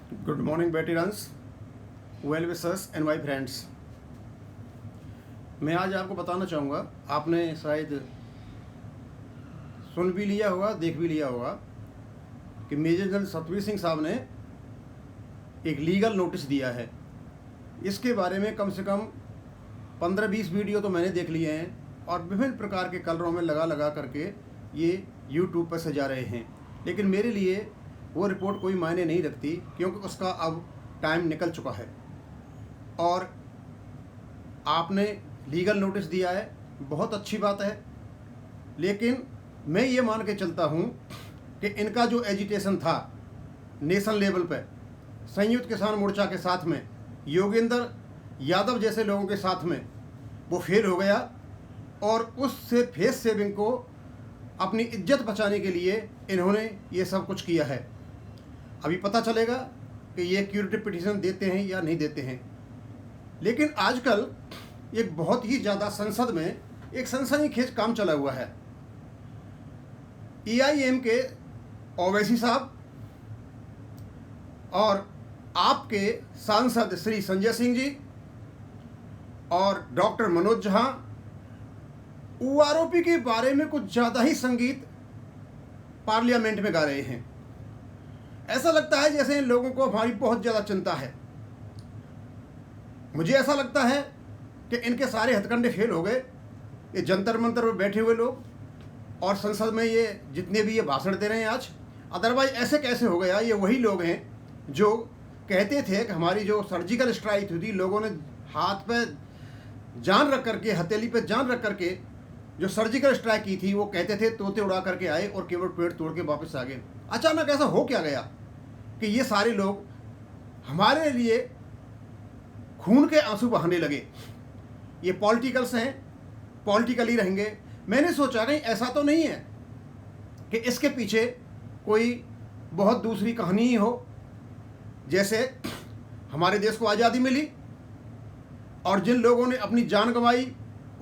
Good morning veterans, well wishers and my friends. मैं आज आपको बताना चाहूँगा, आपने शायद सुन भी लिया होगा, देख भी लिया होगा कि मेजर जनरल सतवीर सिंह साहब ने एक लीगल नोटिस दिया है। इसके बारे में कम से कम 15-20 वीडियो तो मैंने देख लिए हैं और विभिन्न प्रकार के कलरों में लगा लगा करके ये यूट्यूब पर सजा रहे हैं, लेकिन मेरे लिए वो रिपोर्ट कोई मायने नहीं रखती, क्योंकि उसका अब टाइम निकल चुका है और आपने लीगल नोटिस दिया है, बहुत अच्छी बात है। लेकिन मैं ये मान के चलता हूँ कि इनका जो एजिटेशन था नेशनल लेवल पर संयुक्त किसान मोर्चा के साथ में, योगेंद्र यादव जैसे लोगों के साथ में, वो फेल हो गया और उससे फेस सेविंग को अपनी इज्जत बचाने के लिए इन्होंने ये सब कुछ किया है। अभी पता चलेगा कि ये क्यूरेटिव पिटीशन देते हैं या नहीं देते हैं। लेकिन आजकल एक बहुत ही ज़्यादा संसद में एक सनसनीखेज काम चला हुआ है। EIM के ओवैसी साहब और आपके सांसद श्री संजय सिंह जी और डॉक्टर मनोज झा OROP के बारे में कुछ ज़्यादा ही संगीत पार्लियामेंट में गा रहे हैं। ऐसा लगता है जैसे इन लोगों को हमारी बहुत ज़्यादा चिंता है। मुझे ऐसा लगता है कि इनके सारे हथकंडे फेल हो गए। ये जंतर मंतर पर बैठे हुए लोग और संसद में ये जितने भी ये भाषण दे रहे हैं आज, अदरवाइज ऐसे कैसे हो गया? ये वही लोग हैं जो कहते थे कि हमारी जो सर्जिकल स्ट्राइक हुई थी, लोगों ने हाथ पे जान रख करके, हथेली पे जान रख करके जो सर्जिकल स्ट्राइक की थी, वो कहते थे तोते उड़ा करके आए और केवल पेड़ तोड़ के वापस आ गए। अचानक ऐसा हो क्या गया कि ये सारे लोग हमारे लिए खून के आंसू बहाने लगे? ये पॉलिटिकल्स हैं, पॉलिटिकली रहेंगे। मैंने सोचा कहीं ऐसा तो नहीं है कि इसके पीछे कोई बहुत दूसरी कहानी ही हो, जैसे हमारे देश को आज़ादी मिली और जिन लोगों ने अपनी जान गंवाई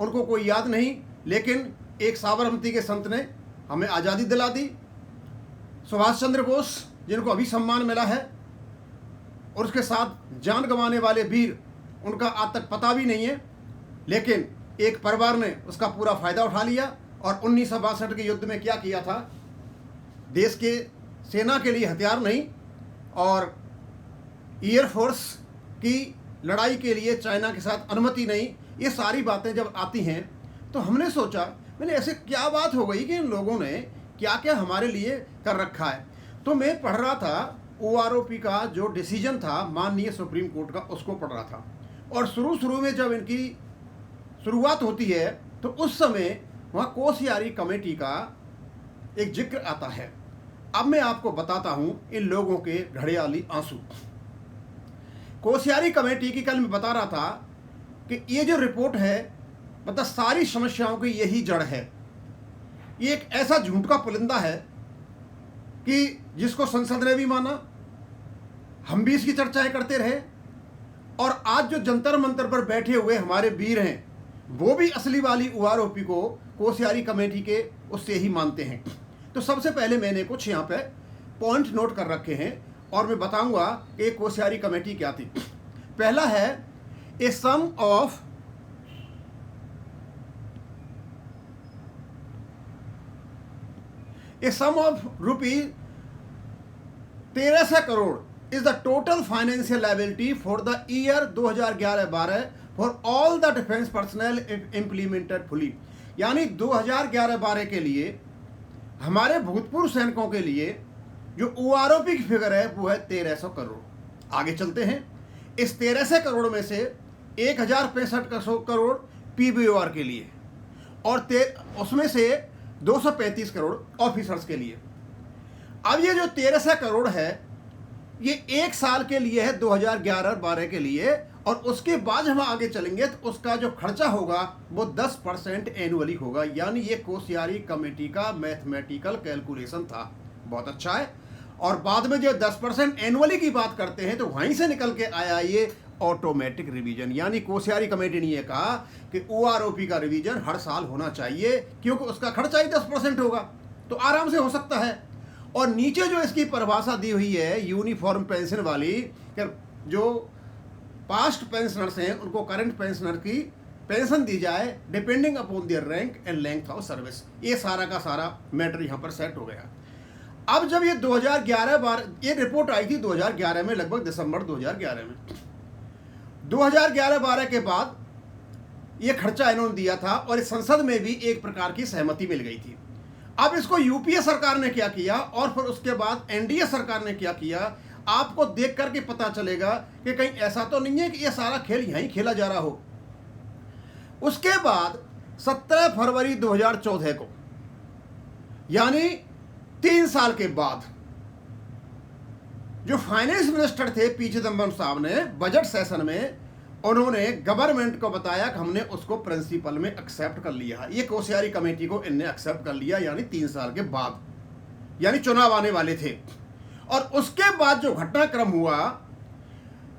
उनको कोई याद नहीं, लेकिन एक साबरमती के संत ने हमें आज़ादी दिला दी। सुभाष चंद्र बोस जिनको अभी सम्मान मिला है, और उसके साथ जान गंवाने वाले वीर, उनका आज तक पता भी नहीं है, लेकिन एक परिवार ने उसका पूरा फ़ायदा उठा लिया और 1962 के युद्ध में क्या किया था? देश के सेना के लिए हथियार नहीं और एयरफोर्स की लड़ाई के लिए चाइना के साथ अनुमति नहीं। ये सारी बातें जब आती हैं तो हमने सोचा, मैंने ऐसे क्या बात हो गई कि इन लोगों ने क्या क्या हमारे लिए कर रखा है। तो मैं पढ़ रहा था OROP का जो डिसीजन था माननीय सुप्रीम कोर्ट का, उसको पढ़ रहा था। और शुरू में जब इनकी शुरुआत होती है तो उस समय वहाँ कोसियारी कमेटी का एक जिक्र आता है। अब मैं आपको बताता हूँ इन लोगों के घड़ियाली आंसू। कोसियारी कमेटी की कल मैं बता रहा था कि ये जो रिपोर्ट है, मतलब सारी समस्याओं की यही जड़ है। ये एक ऐसा झूठ का पुलिंदा है कि जिसको संसद ने भी माना, हम भी इसकी चर्चाएं करते रहे, और आज जो जंतर मंतर पर बैठे हुए हमारे वीर हैं वो भी असली वाली OROP को कोसियारी कमेटी के उससे ही मानते हैं। तो सबसे पहले मैंने कुछ यहाँ पे पॉइंट नोट कर रखे हैं और मैं बताऊंगा कि कोसियारी कमेटी क्या थी। पहला है a sum of rupees 1300 crore is the total financial liability for the year 2011-12 for all the defense personnel implemented fully। यानी 2011-12 के लिए हमारे भूतपूर्व सैनिकों के लिए जो OROP की फिगर है वो है 1300 करोड़। आगे चलते हैं। इस 1300 करोड़ में से 1065 करोड़ PBOR के लिए और उसमें से 235 करोड़ ऑफिसर्स के लिए। अब ये जो 1300 करोड़ है ये एक साल के लिए है, 2011-12 के लिए, और उसके बाद हम आगे चलेंगे तो उसका जो खर्चा होगा वो 10% एनुअली होगा। यानी ये कोसियारी कमेटी का मैथमेटिकल कैलकुलेशन था। बहुत अच्छा है। और बाद में जो 10% एनुअली की बात करते हैं तो वहीं से निकल के आया ये ऑटोमेटिक रिवीजन। यानी कोसियारी कमेटी ने यह कहा कि OROP का रिवीजन हर साल होना चाहिए, क्योंकि उसका खर्चा ही 10% होगा तो आराम से हो सकता है। और नीचे जो इसकी परिभाषा दी हुई है यूनिफॉर्म पेंशन वाली, कि जो पास्ट पेंशनर्स हैं उनको करंट पेंशनर की पेंशन दी जाए depending upon their rank and length of service. ये सारा का सारा मैटर यहाँ पर सेट हो गया। अब जब ये 2011 ये रिपोर्ट आई थी 2011 में, लगभग दिसंबर 2011 में, 2011-12 के बाद ये खर्चा इन्होंने दिया था और इस संसद में भी एक प्रकार की सहमति मिल गई थी। अब इसको यूपीए सरकार ने क्या किया और फिर उसके बाद एनडीए सरकार ने क्या किया, आपको देख करके पता चलेगा कि कहीं ऐसा तो नहीं है कि ये सारा खेल यहीं खेला जा रहा हो। उसके बाद 17 फरवरी 2014 को, यानी 3 साल के बाद, जो फाइनेंस मिनिस्टर थे पी चिदम्बरम साहब ने बजट सेशन में उन्होंने गवर्नमेंट को बताया कि हमने उसको प्रिंसिपल में एक्सेप्ट कर लिया। ये कोश्यारी कमेटी को इनने एक्सेप्ट कर लिया, यानी 3 साल के बाद, यानी चुनाव आने वाले थे। और उसके बाद जो घटनाक्रम हुआ,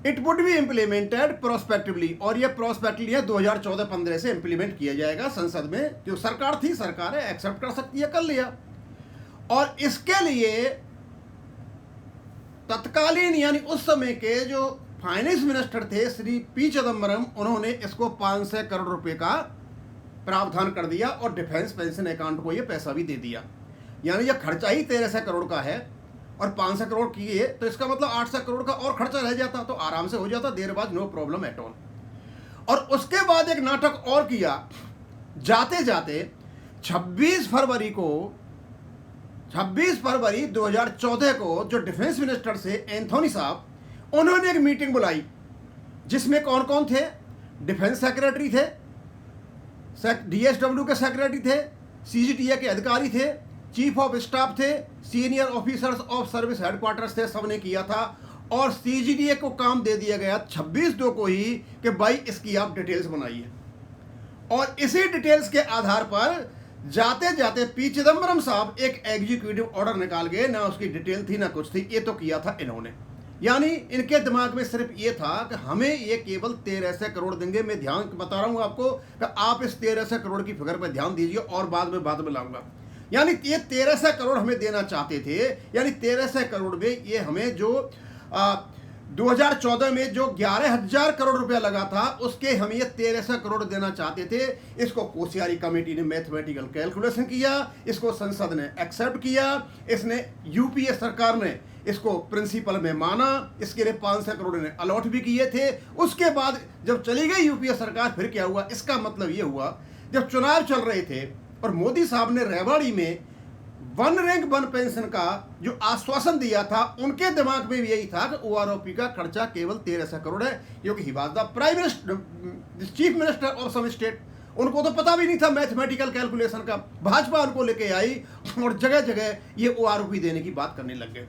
it would be implemented prospectively, और ये प्रोस्पेक्टिवली 2014-15 से इम्प्लीमेंट किया जाएगा। संसद में जो सरकार थी, सरकार है एक्सेप्ट कर सकती है, कर लिया। और इसके लिए तत्कालीन यानी उस समय के जो फाइनेंस मिनिस्टर थे श्री पी चिदम्बरम, उन्होंने इसको 500 करोड़ रुपए का प्रावधान कर दिया और डिफेंस पेंशन अकाउंट को ये पैसा भी दे दिया। यानी यह खर्चा ही 1300 करोड़ का है और 500 करोड़ किए तो इसका मतलब 800 करोड़ का और खर्चा रह जाता तो आराम से हो जाता, देर बाद नो प्रॉब्लम एट ऑल। और उसके बाद एक नाटक और किया, जाते जाते 26 फरवरी 2014 को जो डिफेंस मिनिस्टर से एंथोनी साहब, उन्होंने एक मीटिंग बुलाई जिसमें कौन कौन थे, डिफेंस सेक्रेटरी थे, डीएसडब्ल्यू के सेक्रेटरी थे, सीजीटीए के अधिकारी थे, चीफ ऑफ स्टाफ थे, senior officers of service headquarters थे, सबने किया था। और सीजीटीए को काम दे दिया गया 26/2 को ही कि भाई इसकी आप डिटेल्स बनाइए। और इसी डिटेल्स के आधार पर जाते जाते पी चिदम्बरम साहब एक एग्जीक्यूटिव ऑर्डर निकाल गए, ना उसकी डिटेल थी ना कुछ थी, ये तो किया था इन्होंने। यानी इनके दिमाग में सिर्फ ये था कि हमें ये केवल 1300 करोड़ देंगे। मैं ध्यान बता रहा हूं आपको कि आप इस 1300 करोड़ की फिगर पर ध्यान दीजिए और बाद में लाऊंगा। यानी ये 1300 करोड़ हमें देना चाहते थे, यानी 1300 करोड़ में ये हमें जो 2014 में जो 11,000 करोड़ रुपया लगा था उसके हम ये 1300 करोड़ देना चाहते थे। इसको कोश्यारी कमेटी ने मैथमेटिकल कैलकुलेशन किया, इसको संसद ने एक्सेप्ट किया, इसने यूपीए सरकार ने इसको प्रिंसिपल में माना, इसके लिए 500 करोड़ ने अलॉट भी किए थे। उसके बाद जब चली गई यूपीए सरकार, फिर क्या हुआ, इसका मतलब ये हुआ जब चुनाव चल रहे थे और मोदी साहब ने रेवाड़ी में 1 रैंक 1 पेंशन का जो आश्वासन दिया था, उनके दिमाग में भी यही था कि ओआरओपी का खर्चा केवल 1300 करोड़ है, क्योंकि he was the prime minister, chief minister of some state. उनको तो पता भी नहीं था मैथमेटिकल कैलकुलेशन का। भाजपा उनको लेके आई और जगह जगह ये ओआरओपी देने की बात करने लग गए।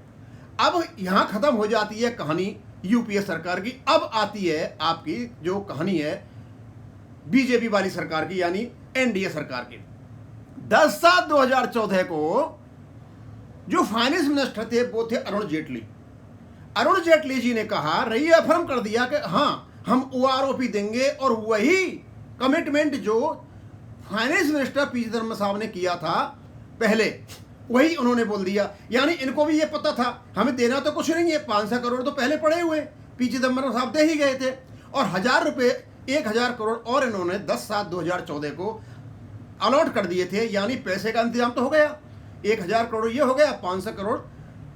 अब यहां खत्म हो जाती है कहानी यूपीए सरकार की। अब आती है आपकी जो कहानी है बीजेपी वाली सरकार की, यानी एनडीए सरकार की। 10/7/2014 को जो फाइनेंस मिनिस्टर थे वो थे अरुण जेटली। अरुण जेटली जी ने कहा, रीअफर्म कर दिया कि हाँ हम ओआरओपी देंगे, और वही कमिटमेंट जो फाइनेंस मिनिस्टर पी चिदम्बरम साहब ने किया था पहले, वही उन्होंने बोल दिया। यानी इनको भी ये पता था हमें देना तो कुछ नहीं है, 500 करोड़ तो पहले पड़े हुए पी चिदम्बरम साहब दे ही गए थे, और 1000 करोड़ और इन्होंने 10/7/2014 को अलॉट कर दिए थे। यानी पैसे का इंतजाम तो हो गया, 1000 करोड़ ये हो गया, 500 करोड़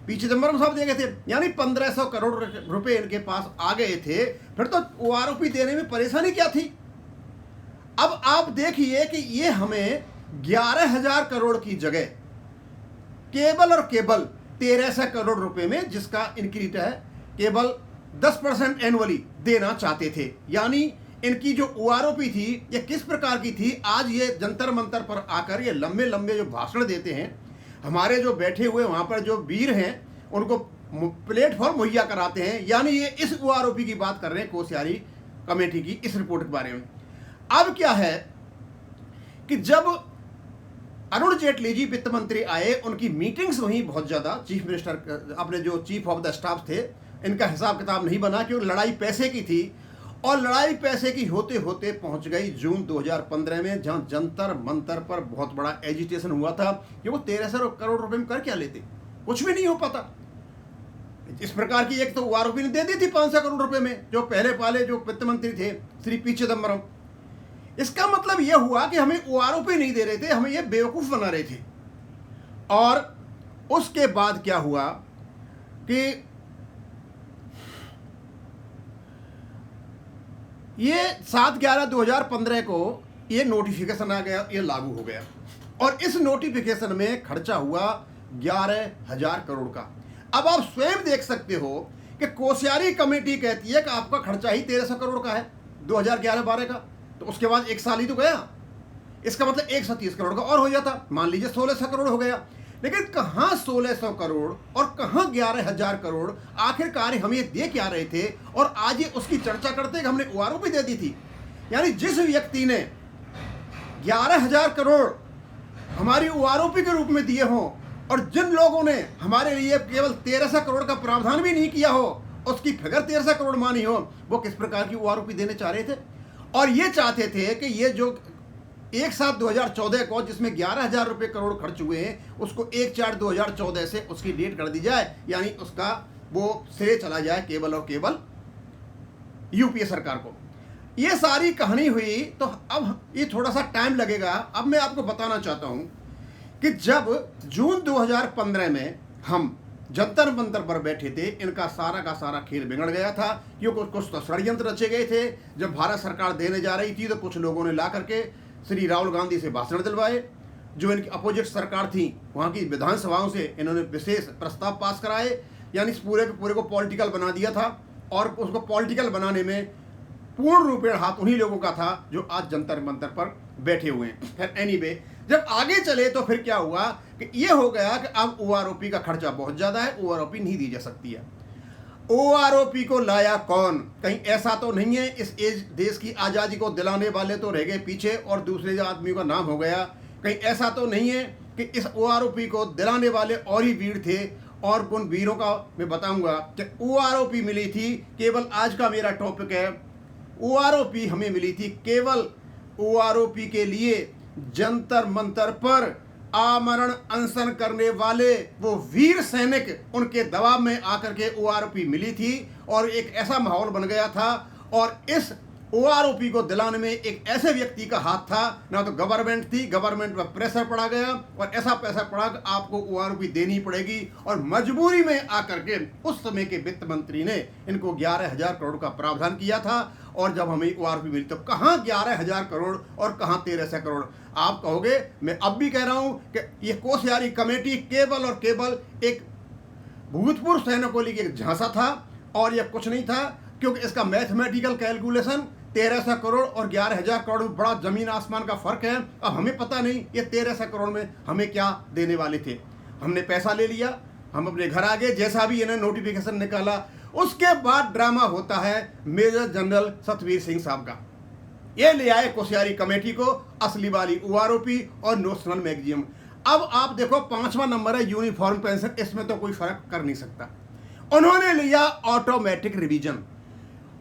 पी चिदम्बरम साहब दे गए थे, यानी 1500 करोड़ रुपए इनके पास आ गए थे। फिर तो ओआरओपी देने में परेशानी क्या थी। अब आप देखिए कि ये हमें 11,000 करोड़ की जगह केवल और केवल 1300 करोड़ रुपए में, जिसका इंक्रीज है केवल 10% एनुअली देना चाहते थे। यानी इनकी जो ओआरओपी थी ये किस प्रकार की थी, आज ये जंतर मंतर पर आकर ये लंबे लंबे जो भाषण देते हैं, हमारे जो बैठे हुए वहाँ पर जो वीर हैं उनको प्लेटफॉर्म मुहैया कराते हैं। यानी ये इस ओआरओपी की बात कर रहे हैं कोश्यारी कमेटी की इस रिपोर्ट के बारे में। अब क्या है कि जब अरुण जेटली जी वित्त मंत्री आए, उनकी मीटिंग्स हुई बहुत ज़्यादा, चीफ मिनिस्टर अपने जो चीफ ऑफ द स्टाफ थे, इनका हिसाब किताब नहीं बना क्योंकि लड़ाई पैसे की थी, और लड़ाई पैसे की होते होते पहुंच गई जून 2015 में, जहां जंतर मंतर पर बहुत बड़ा एजिटेशन हुआ था कि वो 1300 करोड़ रुपए में कर क्या लेते। कुछ भी नहीं हो पाता। इस प्रकार की एक तो ओआरओपी ने दे दी थी 500 करोड़ रुपए में, जो पहले पाले जो वित्त मंत्री थे श्री पी चिदम्बरम। इसका मतलब यह हुआ कि हमें ओआरओपी नहीं दे रहे थे, हमें यह बेवकूफ बना रहे थे। और उसके बाद क्या हुआ कि ये 7/11/2015 को ये नोटिफिकेशन आ गया, ये लागू हो गया। और इस नोटिफिकेशन में खर्चा हुआ 11,000 करोड़ का। अब आप स्वयं देख सकते हो कि कोश्यारी कमेटी कहती है कि आपका खर्चा ही 1300 करोड़ का है 2011-12 का, तो उसके बाद एक साल ही तो गया। इसका मतलब 130 करोड़ का और हो जाता, मान लीजिए 1600 करोड़ हो गया। लेकिन कहाँ 1600 करोड़ और कहाँ 11,000 करोड़, आखिरकार हम ये दे क्या रहे थे? और आज ये उसकी चर्चा करते कि हमने ओआरओपी दे दी थी। यानी जिस व्यक्ति ने 11,000 करोड़ हमारी ओआरओपी के रूप में दिए हों और जिन लोगों ने हमारे लिए केवल 1300 करोड़ का प्रावधान भी नहीं किया हो, उसकी फिगर 1300 करोड़ मानी हो, वो किस प्रकार की ओआरओपी देने चाह रहे थे? और ये चाहते थे कि ये जो 1/7/2014 को जिसमें 11,000 रुपये करोड़ खर्च हुए हैं, उसको 1/4/2014 से उसकी डेट कर दी जाए, यानी उसका वो श्रेय चला जाए केवल और केवल यूपीए सरकार को। ये सारी कहानी हुई। तो अब ये थोड़ा सा टाइम लगेगा। अब मैं आपको बताना चाहता हूं कि जब जून 2015 में हम जंतर मंतर पर बैठे थे, इनका सारा का सारा खेल बिगड़ गया था, क्योंकि कुछ तो षड्यंत्र रचे गए थे। जब भारत सरकार देने जा रही थी तो कुछ लोगों ने ला करके श्री राहुल गांधी से भाषण दिलवाए, जो इनकी अपोजिट सरकार थी वहाँ की विधानसभाओं से इन्होंने विशेष प्रस्ताव पास कराए, यानी इस पूरे के पूरे को पॉलिटिकल बना दिया था। और उसको पॉलिटिकल बनाने में पूर्ण रूपेण हाथ उन्हीं लोगों का था जो आज जंतर मंतर पर बैठे हुए हैं। खैर एनीवे, जब आगे चले तो फिर क्या हुआ कि ये हो गया कि अब ओआरओपी का खर्चा बहुत ज़्यादा है, ओआरओपी नहीं दी जा सकती है। ओआरओपी को लाया कौन? कहीं ऐसा तो नहीं है इस देश की आज़ादी को दिलाने वाले तो रह गए पीछे और दूसरे आदमियों का नाम हो गया? कहीं ऐसा तो नहीं है कि इस ओआरओपी को दिलाने वाले और ही वीर थे? और उन वीरों का मैं बताऊंगा कि ओआरओपी मिली थी केवल, आज का मेरा टॉपिक है, ओआरओपी हमें मिली थी केवल ओआरओपी के लिए जंतर मंतर पर आमरण अनशन करने वाले वो वीर सैनिक, उनके दबाव में आकर के ओआरओपी मिली थी। और एक ऐसा माहौल बन गया था और इस ओआरओपी को दिलाने में एक ऐसे व्यक्ति का हाथ था, ना तो गवर्नमेंट थी, गवर्नमेंट पर प्रेशर पड़ा गया और ऐसा प्रेशर पड़ा कि आपको ओआरओपी देनी पड़ेगी। और मजबूरी में आकर के उस समय के वित्त मंत्री ने इनको 11,000 करोड़ का प्रावधान किया था। और जब हमें ओआरओपी मिली तो कहाँ 11,000 करोड़ और कहाँ 1300 करोड़? आप कहोगे, मैं अब भी कह रहा हूं कि ये कोश्यारी कमेटी केवल और केवल एक भूतपूर्व सैनिकों के लिए झांसा था और यह कुछ नहीं था, क्योंकि इसका मैथमेटिकल कैलकुलेशन 1300 करोड़ और 11,000 करोड़ में बड़ा जमीन आसमान का फर्क है। अब हमें पता नहीं ये 1300 करोड़ में हमें क्या देने वाले थे। हमने पैसा ले लिया, हम अपने घर आ गए, जैसा भी इन्होंने नोटिफिकेशन निकाला। उसके बाद ड्रामा होता है मेजर जनरल सतवीर सिंह साहब का। ये ले आए कोश्यारी कमेटी को असली वाली ओआरओपी और नोशनल मैक्सिमम। अब आप देखो 5वां नंबर है यूनिफॉर्म पेंशन, इसमें तो कोई फर्क कर नहीं सकता। उन्होंने लिया ऑटोमेटिक रिवीजन।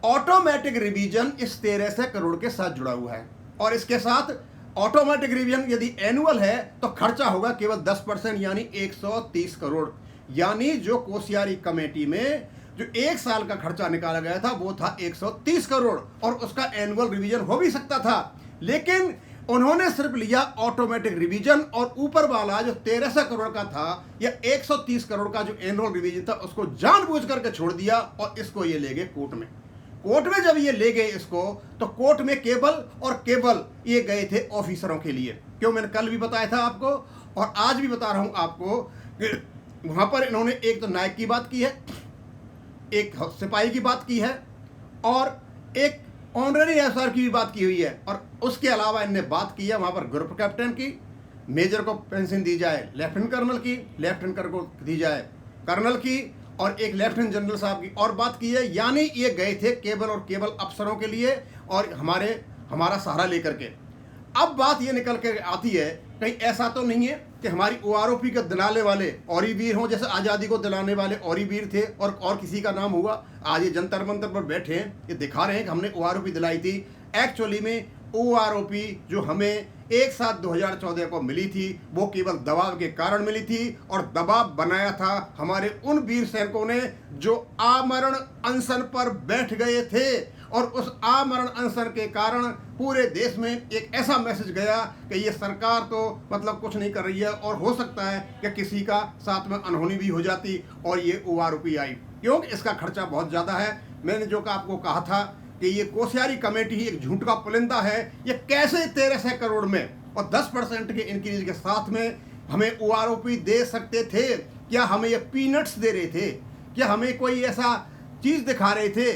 ऑटोमेटिक रिवीजन इस 1300 करोड़ के साथ जुड़ा हुआ है और इसके साथ ऑटोमेटिक रिवीजन यदि एनुअल है तो खर्चा होगा केवल 10%, यानी 130 करोड़। यानी जो कोश्यारी कमेटी में जो एक साल का खर्चा निकाला गया था वो था 130 करोड़ और उसका एनुअल रिवीजन हो भी सकता था, लेकिन उन्होंने सिर्फ लिया ऑटोमेटिक रिवीजन और ऊपर वाला जो 1300 करोड़ का था या 130 करोड़ का जो एनुअल रिवीजन था उसको जानबूझ करके छोड़ दिया और इसको ये ले गए कोर्ट में। कोर्ट में जब ये ले गए इसको, तो कोर्ट में केवल और केवल ये गए थे ऑफिसरों के लिए। क्यों, मैंने कल भी बताया था आपको और आज भी बता रहा हूं आपको कि वहां पर इन्होंने एक तो नायक की बात की है, एक सिपाही की बात की है और एक ऑनररी एफआर की भी बात की हुई है। और उसके अलावा इनने बात की है वहां पर ग्रुप कैप्टन की, मेजर को पेंशन दी जाए लेफ्टिनेंट कर्नल की, लेफ्टिनेंट कर्नल को दी जाए कर्नल की और एक लेफ्टिनेंट जनरल साहब की और बात की है। यानी ये गए थे केवल और केवल अफसरों के लिए और हमारा सहारा लेकर के। अब बात ये निकल के आती है, कहीं ऐसा तो नहीं है कि हमारी ओआरओपी को दिलाने वाले और ही वीर हों, जैसे आज़ादी को दिलाने वाले और ही वीर थे और किसी का नाम हुआ। आज ये जंतर मंतर पर बैठे हैं, ये दिखा रहे हैं कि हमने ओआरओपी दिलाई थी। एक्चुअली में OROP जो हमें एक साथ 2014 को मिली थी वो केवल दबाव के कारण मिली थी, और दबाव बनाया था हमारे उन वीर सैनिकों ने जो आमरण अनशन पर बैठ गए थे। और उस आमरण अनशन के कारण पूरे देश में एक ऐसा मैसेज गया कि ये सरकार तो मतलब कुछ नहीं कर रही है, और हो सकता है कि किसी का साथ में अनहोनी भी हो जाती और ये OROP आई, क्योंकि इसका खर्चा बहुत ज़्यादा है। मैंने जो आपको कहा था कि ये कोश्यारी कमेटी ही एक झूठ का पुलिंदा है। ये कैसे 1300 करोड़ में और 10% के इंक्रीज के साथ में हमें OROP दे सकते थे? क्या हमें ये पीनट्स दे रहे थे? क्या हमें कोई ऐसा चीज़ दिखा रहे थे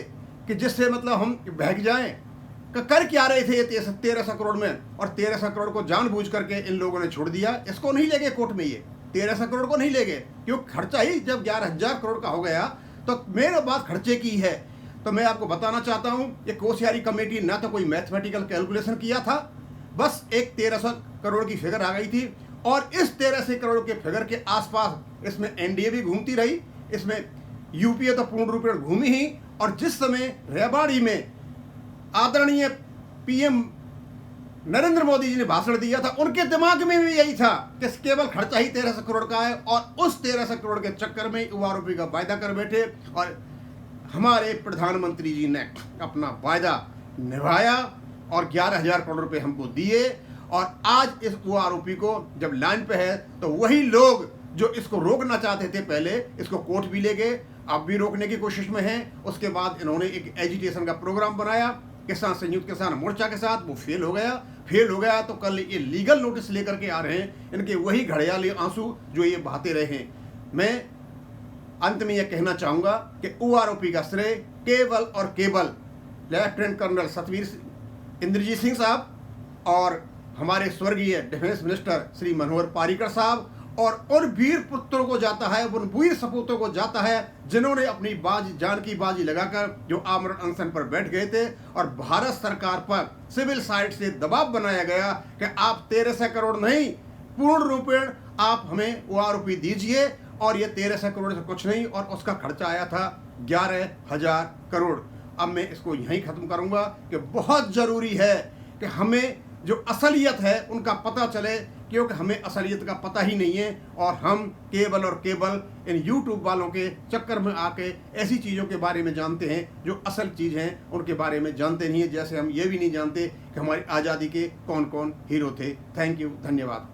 कि जिससे मतलब हम बहक जाएं? कर क्या रहे थे ये 1300 करोड़ में? और 1300 करोड़ को जानबूझ करके इन लोगों ने छोड़ दिया। इसको नहीं ले गए कोर्ट में, ये 1300 करोड़ को नहीं ले गए, क्योंकि खर्चा ही जब 11,000 करोड़ का हो गया तो मेरे बात खर्चे की है। तो मैं आपको बताना चाहता हूं, ये कोश्यारी कमेटी ना तो कोई मैथमेटिकल कैलकुलेशन किया था, बस एक 1300 करोड़ की फिगर आ गई थी, और इस 1300 करोड़ के फिगर के आसपास इसमें NDA भी घूमती रही, इसमें UPA तो पूर्ण रूप से घूमी ही। और जिस समय रेवाड़ी में आदरणीय PM नरेंद्र मोदी जी ने भाषण दिया था, उनके दिमाग में भी यही था कि केवल खर्चा ही 1300 करोड़ का है, और उस 1300 करोड़ के चक्कर में OROP का वायदा कर बैठे, और हमारे प्रधानमंत्री जी ने अपना वायदा निभाया और 11,000 करोड़ रुपए हमको दिए। और आज इस OROP को जब लाइन पे है तो वही लोग जो इसको रोकना चाहते थे पहले, इसको कोर्ट भी ले गए, अब भी रोकने की कोशिश में हैं। उसके बाद इन्होंने एक एजिटेशन का प्रोग्राम बनाया किसान संयुक्त किसान मोर्चा के साथ, वो फेल हो गया तो कल ये लीगल नोटिस लेकर के आ रहे हैं, इनके वही घड़ियाली आंसू जो ये बहाते रहे हैं। मैं अंत में यह कहना चाहूँगा कि OROP का श्रेय केवल और केवल लेफ्टिनेंट कर्नल सतवीर इंद्रजीत सिंह साहब और हमारे स्वर्गीय डिफेंस मिनिस्टर श्री मनोहर पारीकर साहब और उन वीर पुत्रों को जाता है, उन वीर सपूतों को जाता है जिन्होंने अपनी जान की बाजी लगाकर जो आमरण अनशन पर बैठ गए थे, और भारत सरकार पर सिविल साइड से दबाव बनाया गया कि आप 1300 करोड़ नहीं, पूर्ण रूपेण आप हमें OROP दीजिए, और ये 1300 करोड़ से कुछ नहीं, और उसका खर्चा आया था 11,000 करोड़। अब मैं इसको यहीं ख़त्म करूंगा कि बहुत ज़रूरी है कि हमें जो असलियत है उनका पता चले, क्योंकि हमें असलियत का पता ही नहीं है, और हम केवल और केवल इन YouTube वालों के चक्कर में आके ऐसी चीज़ों के बारे में जानते हैं जो असल चीज़ हैं उनके बारे में जानते नहीं है। जैसे हम ये भी नहीं जानते कि हमारी आज़ादी के कौन कौन हीरो थे। थैंक यू, धन्यवाद।